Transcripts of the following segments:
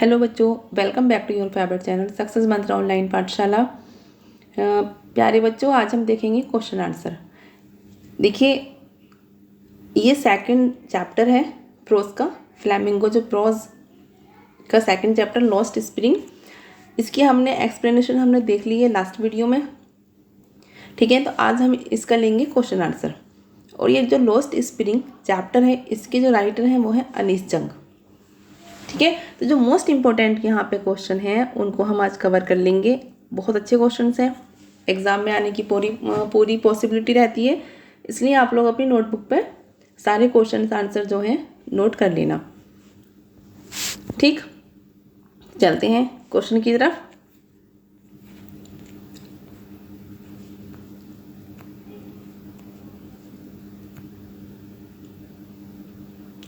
Hello बच्चों, welcome back to your favourite channel success Mantra online Pathshala. प्यारे बच्चों, आज हम देखेंगे क्वेश्चन आंसर। देखिए, ये सेकंड चैप्टर है प्रोज का। फ्लैमिंगो जो प्रोज का सेकंड चैप्टर लॉस्ट स्प्रिंग, इसकी हमने एक्सप्लेनेशन हमने देख ली है लास्ट वीडियो में। ठीक है, तो आज हम इसका लेंगे क्वेश्चन आंसर। और ये जो लॉस्ट स्प्रिंग चैप्टर है, इसके जो राइटर हैं वो है अनीस जंग। ठीक है, तो जो मोस्ट इम्पोर्टेंट यहाँ पे क्वेश्चन हैं उनको हम आज कवर कर लेंगे। बहुत अच्छे क्वेश्चंस हैं, एग्जाम में आने की पूरी पॉसिबिलिटी रहती है, इसलिए आप लोग अपनी नोटबुक पे सारे क्वेश्चन आंसर जो हैं नोट कर लेना। ठीक, चलते हैं क्वेश्चन की तरफ।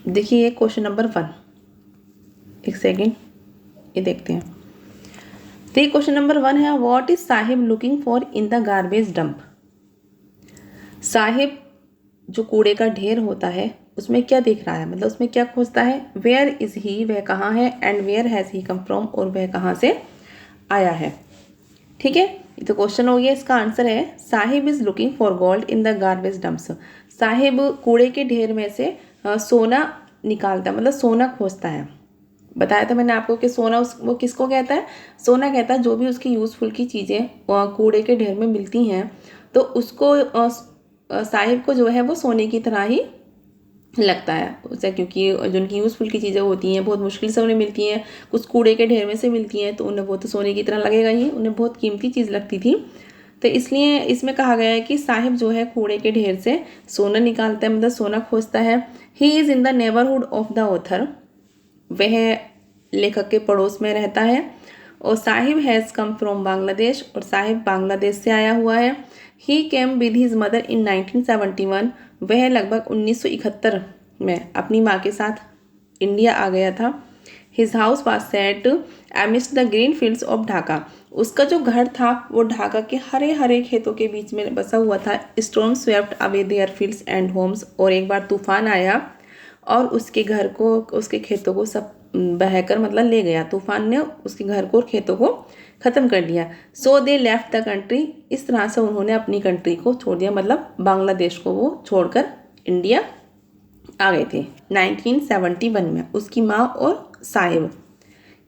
देखिए, ये क्वेश्चन नंबर 1। एक सेकेंड, ये देखते हैं। तो ये क्वेश्चन नंबर 1 है, what is Sahib looking for in the garbage dump. Sahib जो कूड़े का ढेर होता है उसमें क्या देख रहा है, मतलब उसमें क्या खोजता है। वेयर इज ही, वह कहाँ है। And where has he come from, और वह कहाँ से आया है। ठीक है, ये तो क्वेश्चन हो गया। इसका आंसर है Sahib is looking for gold in the garbage dumps. Sahib कूड़े के ढेर में से सोना निकालता है, मतलब सोना खोजता है। बताया था मैंने आपको कि सोना वो किसको कहता है। सोना कहता है जो भी उसकी यूज़फुल की चीज़ें कूड़े के ढेर में मिलती हैं, तो उसको साहिब को जो है वो सोने की तरह ही लगता है उसे, क्योंकि जो उनकी यूज़फुल की चीज़ें होती हैं बहुत मुश्किल से उन्हें मिलती हैं, कुछ कूड़े के ढेर में से मिलती हैं, तो उन्हें वो तो सोने की तरह लगेगा ही, उन्हें बहुत कीमती चीज़ लगती थी। तो इसलिए इसमें कहा गया है कि साहिब जो है कूड़े के ढेर से सोना निकालता है, मतलब सोना खोजता है। He is in the neighbourhood of the author, वह लेखक के पड़ोस में रहता है। और Sahib has come from Bangladesh, और साहिब बांग्लादेश से आया हुआ है। He came with his mother in 1971, वह लगभग 1971 में अपनी माँ के साथ इंडिया आ गया था। His house was set amidst the green fields of Dhaka, उसका जो घर था वो ढाका के हरे हरे खेतों के बीच में बसा हुआ था। Storm swept away their fields and homes, और एक बार तूफान आया और उसके घर को, उसके खेतों को सब बहकर मतलब ले गया। तूफान ने उसके घर को और खेतों को ख़त्म कर दिया। सो दे लेफ्ट द कंट्री, इस तरह से उन्होंने अपनी कंट्री को छोड़ दिया, मतलब बांग्लादेश को वो छोड़कर इंडिया आ गए थे 1971 में, उसकी माँ और साहिब।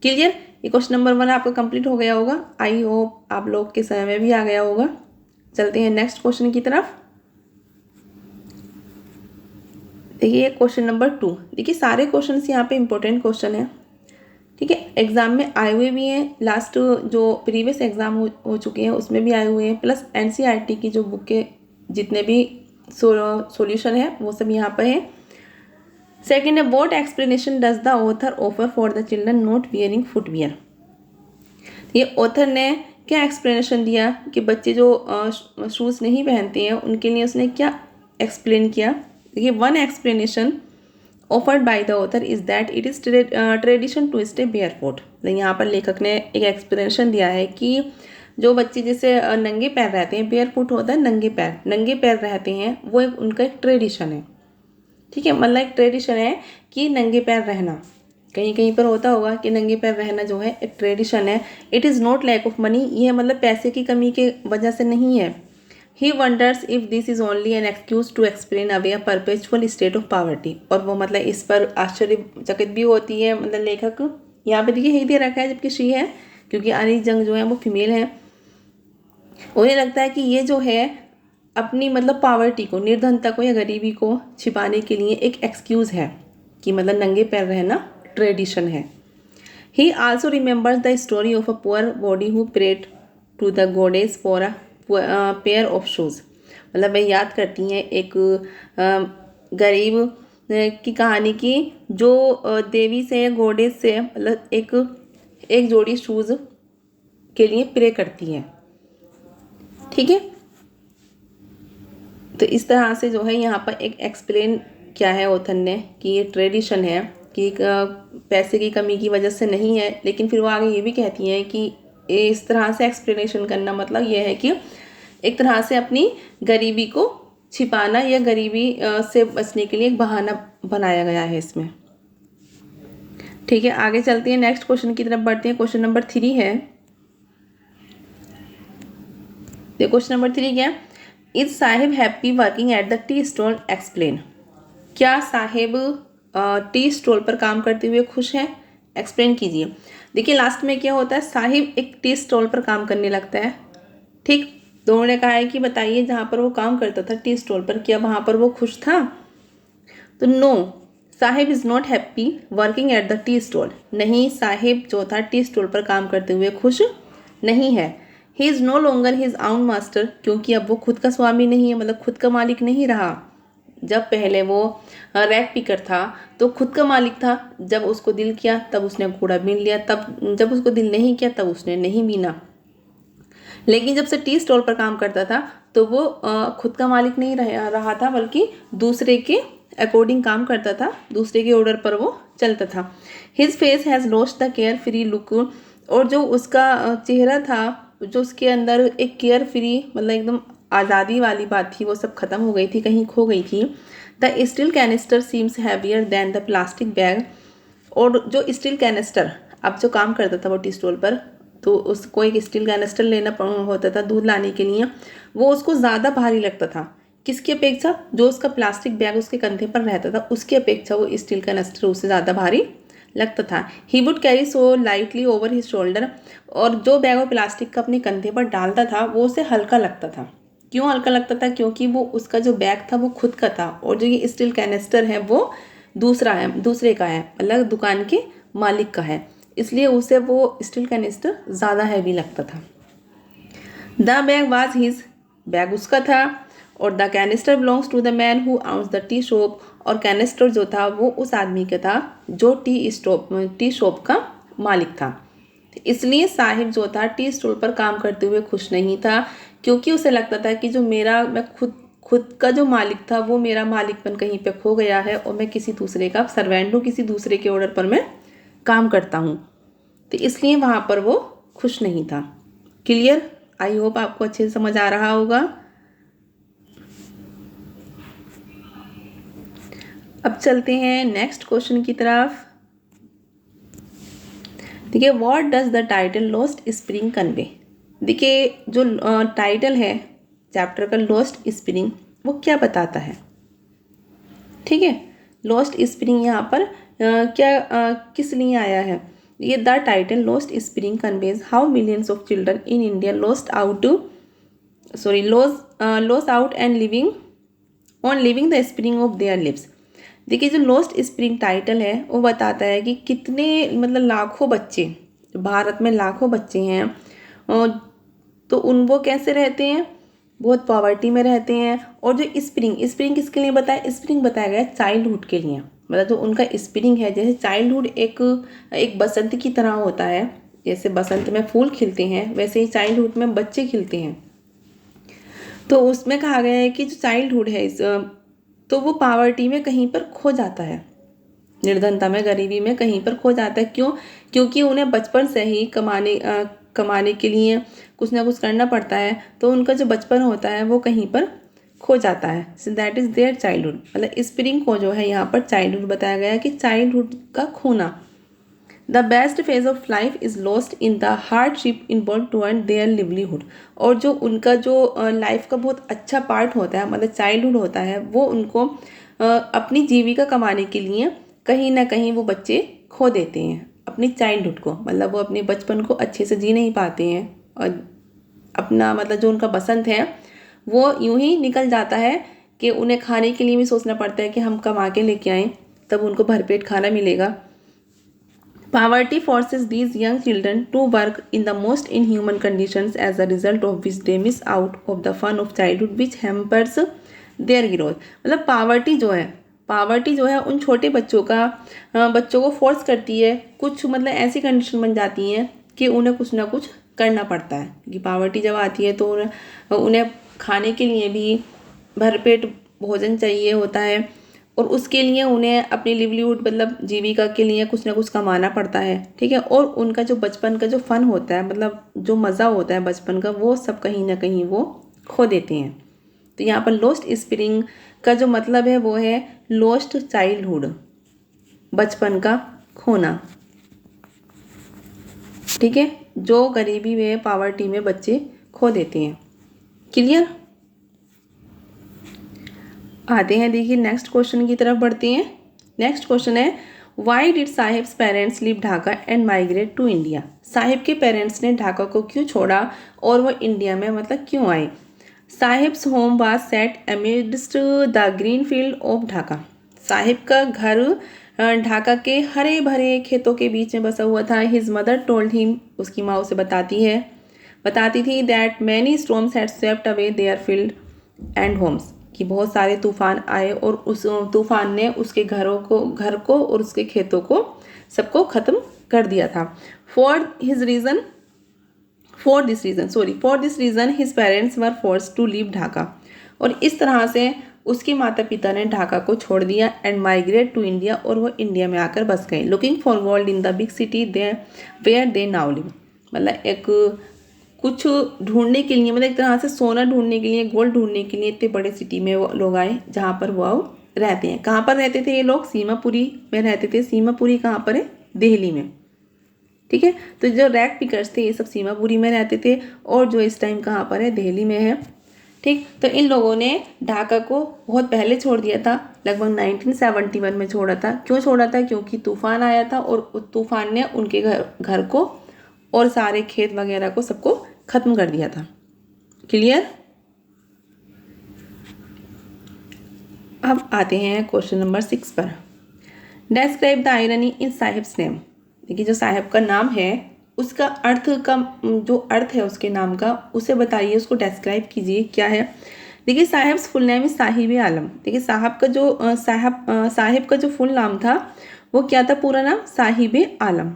क्लियर, ये क्वेश्चन नंबर 1 आपका कंप्लीट हो गया होगा। आई होप आप लोग के समय में भी आ गया होगा। चलते हैं नेक्स्ट क्वेश्चन की तरफ। देखिए क्वेश्चन नंबर 2। देखिए सारे क्वेश्चन यहाँ पे इंपॉर्टेंट क्वेश्चन है। ठीक है, एग्जाम में आए हुए भी हैं, लास्ट जो प्रीवियस एग्जाम हो चुके हैं उसमें भी आए हुए हैं, प्लस एनसीईआरटी की जो बुक के जितने भी सॉल्यूशन है वो सब यहाँ पर है। सेकेंड है, what explanation does the author offer for the children not wearing footwear. ये ऑथर ने क्या एक्सप्लेनेशन दिया कि बच्चे जो शूज़ नहीं पहनते हैं उनके लिए उसने क्या एक्सप्लेन किया। देखिए, one explanation offered by the author is that it is tradition to stay barefoot. यहाँ पर लेखक ने एक एक्सप्लेनेशन दिया है कि जो बच्चे जैसे नंगे पैर रहते हैं, बेयरफुट होता है नंगे पैर रहते हैं, वो एक उनका एक ट्रेडिशन है। ठीक है, मतलब एक ट्रेडिशन है कि नंगे पैर रहना। कहीं कहीं पर होता होगा कि नंगे पैर रहना जो है एक ट्रेडिशन है। It is not lack of money, ये मतलब पैसे की कमी के वजह से नहीं है। He wonders if this is only an excuse to explain away a perpetual state of poverty, और वो मतलब इस पर आश्चर्यचकित भी होती है। मतलब लेखक यहाँ पे देखिए ही दे रखा है जबकि शी है, क्योंकि अनीस जंग जो है वो फीमेल है। उन्हें लगता है कि ये जो है अपनी मतलब पॉवर्टी को, निर्धनता को या गरीबी को छिपाने के लिए एक एक्सक्यूज़ है कि मतलब नंगे पैर रहना ट्रेडिशन है। He also remembers the story of a poor body who prayed to the goddess for a pair of shoes, मतलब वह याद करती हैं एक गरीब की कहानी की जो देवी से या गॉडेस से मतलब एक जोड़ी शूज़ के लिए प्रे करती हैं। ठीक है, तो इस तरह से जो है यहाँ पर एक एक्सप्लेन किया है ऑथर ने कि ये ट्रेडिशन है कि पैसे की कमी की वजह से नहीं है। लेकिन फिर वो आगे ये भी कहती हैं कि इस तरह से एक्सप्लेनेशन करना मतलब ये है कि एक तरह से अपनी गरीबी को छिपाना या गरीबी से बचने के लिए एक बहाना बनाया गया है इसमें। ठीक है, आगे चलते हैं, नेक्स्ट क्वेश्चन की तरफ बढ़ते हैं। क्वेश्चन नंबर 3 है, देखो क्वेश्चन नंबर 3 क्या, is Sahib happy working at the tea stall, explain. क्या साहिब टी स्टॉल पर काम करते हुए खुश हैं, एक्सप्लेन कीजिए। देखिए लास्ट में क्या होता है, साहिब एक टी स्टॉल पर काम करने लगता है, ठीक। तो उन्होंने कहा है कि बताइए जहाँ पर वो काम करता था टी स्टॉल पर, क्या वहाँ पर वो खुश था। तो no, Saheb is not happy working at the tea stall. नहीं, साहिब जो था टी स्टॉल पर काम करते हुए खुश नहीं है। He is no longer his own master, क्योंकि अब वो खुद का स्वामी नहीं है, मतलब खुद का मालिक नहीं रहा। जब पहले वो रैक पिकर था तो खुद का मालिक था, जब उसको दिल किया तब उसने घोड़ा बीन लिया, तब जब उसको दिल नहीं किया तब उसने नहीं बीना। लेकिन जब से टी स्टॉल पर काम करता था तो वो खुद का मालिक नहीं रहा था, बल्कि दूसरे के अकॉर्डिंग काम करता था, दूसरे के ऑर्डर पर वो चलता था। His face has lost the care free look, और जो उसका चेहरा था, जो उसके अंदर एक केयर फ्री मतलब एकदम आज़ादी वाली बात थी, वो सब खत्म हो गई थी, कहीं खो गई थी। The steel canister seems heavier than the plastic bag, और जो स्टील कैनिस्टर, अब जो काम करता था वो टी स्टॉल पर, तो उसको एक स्टील कैनिस्टर लेना होता था दूध लाने के लिए, वो उसको ज़्यादा भारी लगता था। किसकी अपेक्षा, जो उसका प्लास्टिक बैग उसके कंधे पर रहता था उसकी अपेक्षा वो स्टील कैनिस्टर उससे ज़्यादा भारी लगता था। He would carry so lightly over his shoulder, और जो बैग वो प्लास्टिक का अपने कंधे पर डालता था वो उसे हल्का लगता था। क्यों हल्का लगता था, क्योंकि वो उसका जो बैग था वो खुद का था, और जो ये स्टील कैनिस्टर है वो दूसरे का है, मतलब दुकान के मालिक का है, इसलिए उसे वो स्टील कैनिस्टर ज़्यादा हैवी लगता था। The bag was his, bag उसका था, और the canister belongs to the man who owns the tea shop, और कैनिस्टर जो था वो उस आदमी का था जो टी शॉप का मालिक था। इसलिए साहिब जो था टी स्टॉल पर काम करते हुए खुश नहीं था, क्योंकि उसे लगता था कि जो मैं खुद का जो मालिक था वो मेरा मालिकपन कहीं पे खो गया है, और मैं किसी दूसरे का सर्वेंट हूँ, किसी दूसरे के ऑर्डर पर मैं काम करता हूँ। तो इसलिए वहाँ पर वो खुश नहीं था। क्लियर, आई होप आपको अच्छे से समझ आ रहा होगा। अब चलते हैं नेक्स्ट क्वेश्चन की तरफ। देखिए, what does the title Lost spring convey. देखिए जो टाइटल है चैप्टर का लॉस्ट स्प्रिंग, वो क्या बताता है, ठीक है। लॉस्ट स्प्रिंग यहाँ पर किस लिए आया है, ये the title Lost Spring conveys how millions of children in India lost out and living the spring of their lives. देखिए जो लॉस्ट स्प्रिंग टाइटल है वो बताता है कि कितने मतलब लाखों बच्चे, भारत में लाखों बच्चे हैं, और तो वो कैसे रहते हैं, बहुत पॉवर्टी में रहते हैं। और जो स्प्रिंग किसके लिए बताया, स्प्रिंग बताया गया चाइल्डहुड के लिए, मतलब जो उनका स्प्रिंग है, जैसे चाइल्डहुड एक बसंत की तरह होता है, जैसे बसंत में फूल खिलते हैं वैसे ही चाइल्डहुड में बच्चे खिलते हैं। तो उसमें कहा गया है कि जो चाइल्डहुड है तो वो पॉवर्टी में कहीं पर खो जाता है, निर्धनता में, गरीबी में कहीं पर खो जाता है। क्यों, क्योंकि उन्हें बचपन से ही कमाने के लिए कुछ ना कुछ करना पड़ता है, तो उनका जो बचपन होता है वो कहीं पर खो जाता है। So that is their childhood, मतलब स्प्रिंग को जो है यहाँ पर चाइल्डहुड बताया गया है कि चाइल्डहुड का खोना। The best phase of life is lost in the hardship involve to earn their livelihood, और जो उनका जो लाइफ का बहुत अच्छा पार्ट होता है, मतलब चाइल्डहुड होता है, वो उनको अपनी जीविका कमाने के लिए कहीं ना कहीं वो बच्चे खो देते हैं अपनी चाइल्डहुड को, मतलब वो अपने बचपन को अच्छे से जी नहीं पाते हैं, और अपना मतलब जो उनका बसंत है वो यूं ही निकल जाता है कि उन्हें खाने के लिए भी सोचना पड़ता है कि हम कमा के लेके आएँ तब उनको भरपेट खाना मिलेगा। Poverty forces these young children to work in the most inhuman conditions, as a result of which they miss out of the fun of childhood, which hampers their growth। मतलब पावर्टी जो है उन छोटे बच्चों को फोर्स करती है, कुछ मतलब ऐसी कंडीशन बन जाती हैं कि उन्हें कुछ ना कुछ करना पड़ता है, क्योंकि पावर्टी जब आती है तो उन्हें खाने के लिए भी भरपेट भोजन चाहिए होता है, और उसके लिए उन्हें अपनी लिवलीहुड मतलब जीविका के लिए कुछ ना कुछ कमाना पड़ता है, ठीक है। और उनका जो बचपन का जो फन होता है, मतलब जो मज़ा होता है बचपन का, वो सब कहीं ना कहीं वो खो देते हैं। तो यहाँ पर लॉस्ट स्प्रिंग का जो मतलब है वो है लॉस्ट चाइल्डहुड, बचपन का खोना। ठीक है, जो गरीबी में पॉवर्टी में बच्चे खो देते हैं। क्लियर। आते हैं, देखिए नेक्स्ट क्वेश्चन की तरफ बढ़ते हैं। नेक्स्ट क्वेश्चन है, why did Saheb's parents leave Dhaka and migrate to India. Saheb के पेरेंट्स ने ढाका को क्यों छोड़ा और वो इंडिया में मतलब क्यों आए। Sahib's home was set amidst the green field of Dhaka. Sahib का घर ढाका के हरे भरे खेतों के बीच में बसा हुआ था। हिज मदर टोल्ड हिम, उसकी माँ उसे बताती थी that many storms had swept away their field and homes, कि बहुत सारे तूफान आए और उस तूफान ने उसके घर को और उसके खेतों को सबको ख़त्म कर दिया था। For this reason his parents were forced to leave Dhaka. और इस तरह से उसके माता पिता ने ढाका को छोड़ दिया एंड माइग्रेट टू इंडिया, और वो इंडिया में आकर बस गए। Looking for gold in the big city where they now live, मतलब एक कुछ ढूंढने के लिए, मतलब एक तरह से सोना ढूंढने के लिए, गोल्ड ढूंढने के लिए इतने बड़े सिटी में वो लोग आए जहाँ पर वो रहते हैं। कहाँ पर रहते थे ये लोग? सीमापुरी में रहते थे। सीमापुरी कहाँ पर है? दिल्ली में। ठीक है, तो जो रैग पिकर्स थे ये सब सीमापुरी में रहते थे, और जो इस टाइम कहाँ पर है? दिल्ली में है। ठीक, तो इन लोगों ने ढाका को बहुत पहले छोड़ दिया था, लगभग 1971 में छोड़ा था। क्यों छोड़ा था? क्योंकि तूफान आया था और उस तूफान ने उनके घर को और सारे खेत वगैरह को सबको खत्म कर दिया था। क्लियर। अब आते हैं क्वेश्चन नंबर 6 पर। Describe the irony in sahibs name. देखिए, जो साहिब का नाम है उसका जो अर्थ है उसके नाम का, उसे बताइए, उसको डिस्क्राइब कीजिए क्या है। देखिए, Sahib's full name is Sahib Alam. देखिए, साहिब का जो फुल नाम था वो क्या था? पूरा नाम साहिब आलम।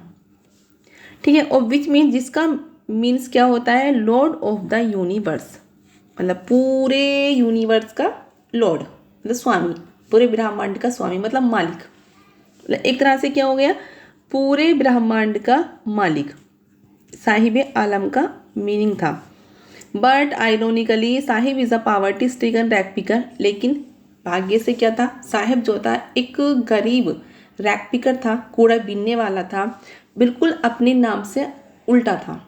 ठीक है, और विच मीन, जिसका मीन्स क्या होता है? लॉर्ड ऑफ द यूनिवर्स, मतलब पूरे यूनिवर्स का लॉर्ड, मतलब स्वामी, पूरे ब्रह्मांड का स्वामी, मतलब मालिक। मतलब एक तरह से क्या हो गया? पूरे ब्रह्मांड का मालिक साहिब आलम का मीनिंग था। But आइरोनिकली Sahib is a poverty stricken rag picker. लेकिन भाग्य से क्या था? साहिब जो था एक गरीब रैग पिकर था, कूड़ा बीनने वाला था, बिल्कुल अपने नाम से उल्टा था।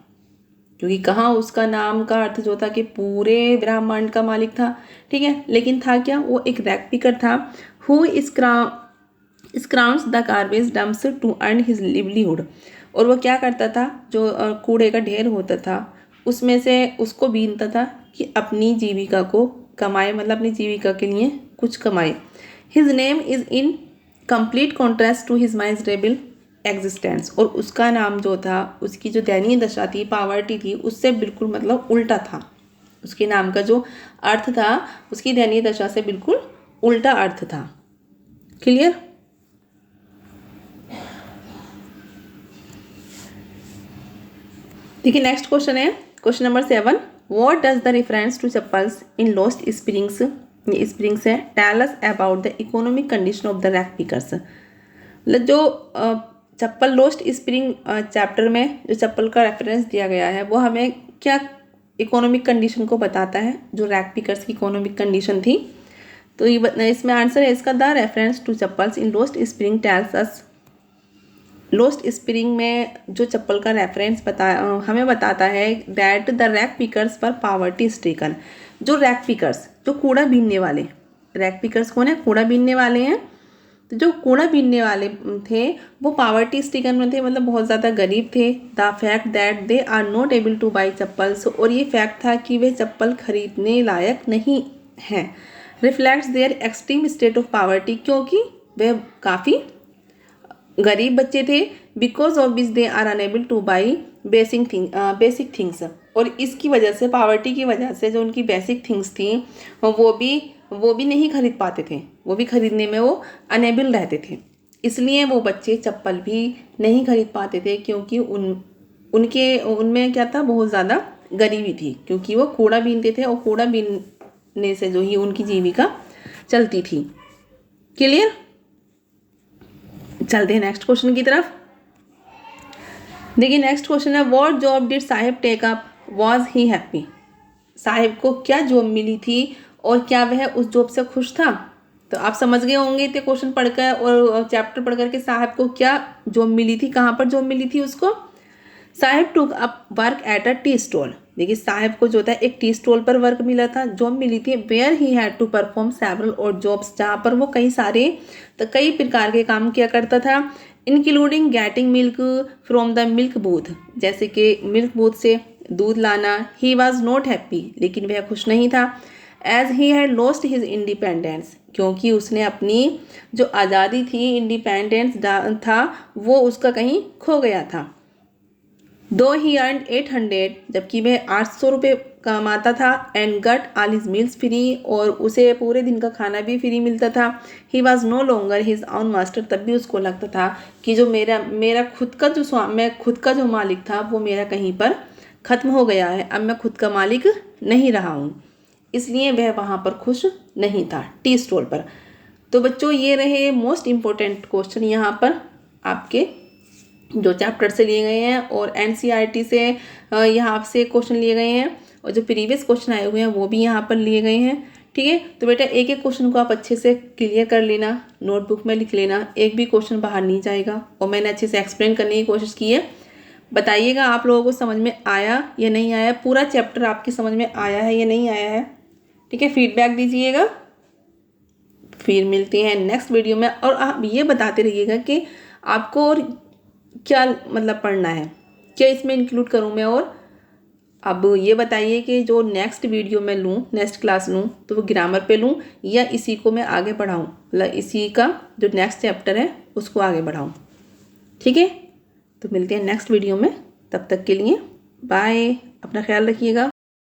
क्योंकि कहाँ उसका नाम का अर्थ जो था कि पूरे ब्रह्मांड का मालिक था। ठीक है, लेकिन था क्या? वो एक रैग पिकर था। Who scrounges the garbage dumps to earn his livelihood. और वो क्या करता था? जो कूड़े का ढेर होता था उसमें से उसको बीनता था कि अपनी जीविका को कमाए, मतलब अपनी जीविका के लिए कुछ कमाए। His name is in complete contrast to his miserable existence. और उसका नाम जो था, उसकी जो दयनीय दशा थी, पावर्टी थी, उससे बिल्कुल मतलब उल्टा था। उसके नाम का जो अर्थ था उसकी दयनीय दशा से बिल्कुल उल्टा अर्थ था। क्लियर। देखिए, नेक्स्ट क्वेश्चन है question number 7। What does the reference to chappals in Lost Springs है tell us about the economic condition of the rag pickers. मतलब जो चप्पल लॉस्ट स्प्रिंग चैप्टर में जो चप्पल का रेफरेंस दिया गया है वो हमें क्या इकोनॉमिक कंडीशन को बताता है, जो रैग पिकर्स की इकोनॉमिक कंडीशन थी। तो ये इसमें आंसर है इसका, the reference to chappals in Lost Spring tells us. Lost Spring में जो चप्पल का रेफरेंस हमें बताता है दैट द रैग पिकर्स पर पॉवर्टी स्ट्रिकन। जो रैग पिकर्स, जो कूड़ा बीनने वाले, रैग पिकर्स कौन है? कूड़ा बीनने वाले हैं। तो जो कूड़ा बीनने वाले थे वो पॉवर्टी स्ट्रिकन में थे, मतलब बहुत ज़्यादा गरीब थे। The fact that they are not able to buy chappals. और ये फैक्ट था कि वे चप्पल खरीदने लायक नहीं हैं। Reflects their extreme state of poverty, क्योंकि वे काफ़ी गरीब बच्चे थे। Because of which they are unable to buy basic things. और इसकी वजह से, पावर्टी की वजह से, जो उनकी बेसिक थिंग्स थी वो भी नहीं खरीद पाते थे, वो भी खरीदने में वो अनेबल रहते थे। इसलिए वो बच्चे चप्पल भी नहीं खरीद पाते थे, क्योंकि उनमें क्या था? बहुत ज़्यादा गरीबी थी, क्योंकि वो कूड़ा बीनते थे और कूड़ा बीनने से जो ही उनकी जीविका चलती थी। क्लियर। चलते हैं नेक्स्ट क्वेश्चन की तरफ। देखिए, नेक्स्ट क्वेश्चन है, what job did Saheb take up was he happy. Saheb को क्या जॉब मिली थी और क्या वह उस जॉब से खुश था? तो आप समझ गए होंगे इतने क्वेश्चन पढ़कर और चैप्टर पढ़कर के साहिब को क्या जॉब मिली थी, कहाँ पर जॉब मिली थी उसको। Sahib took up work at a tea stall. देखिए साहिब को जो होता है एक टी स्टॉल पर वर्क मिला था, जॉब मिली थी। Where he had to perform several और जॉब्स, जहाँ पर वो कई प्रकार के काम किया करता था। Including getting milk from the milk booth, जैसे कि मिल्क बूथ से दूध लाना। ही वॉज नॉट हैप्पी, लेकिन वह खुश नहीं था। As he had lost his independence, क्योंकि उसने अपनी जो आज़ादी थी, इंडिपेंडेंस था, वो उसका कहीं खो गया था। दो ही अर्न 800, जबकि वह 800 रुपये कमाता था। And got all his meals free, और उसे पूरे दिन का खाना भी फ्री मिलता था। He was no longer his own master, तब भी उसको लगता था कि जो मेरा खुद का जो मैं खुद का जो मालिक था वो मेरा कहीं पर ख़त्म हो गया है, अब मैं खुद का मालिक नहीं रहा हूँ। इसलिए वह वहाँ पर खुश नहीं था टी स्टॉल पर। तो बच्चों ये रहे मोस्ट इम्पोर्टेंट क्वेश्चन यहाँ पर आपके जो चैप्टर से लिए गए हैं, और एनसीईआरटी से यहाँ से क्वेश्चन लिए गए हैं, और जो प्रीवियस क्वेश्चन आए हुए हैं वो भी यहाँ पर लिए गए हैं। ठीक है, तो बेटा एक एक क्वेश्चन को आप अच्छे से क्लियर कर लेना, नोटबुक में लिख लेना, एक भी क्वेश्चन बाहर नहीं जाएगा। और मैंने अच्छे से एक्सप्लेन करने की कोशिश की है। बताइएगा आप लोगों को समझ में आया या नहीं आया, पूरा चैप्टर आपकी समझ में आया है या नहीं आया है। ठीक है, फीडबैक दीजिएगा। फिर मिलते हैं नेक्स्ट वीडियो में, और आप ये बताते रहिएगा कि आपको और क्या मतलब पढ़ना है, क्या इसमें इंक्लूड करूँ मैं। और अब ये बताइए कि जो नेक्स्ट वीडियो में लूँ, नेक्स्ट क्लास लूँ, तो वो ग्रामर पे लूँ या इसी को मैं आगे बढ़ाऊँ, मतलब इसी का जो नेक्स्ट चैप्टर है उसको आगे बढ़ाऊँ। ठीक है, तो मिलते हैं नेक्स्ट वीडियो में, तब तक के लिए बाय, अपना ख्याल रखिएगा।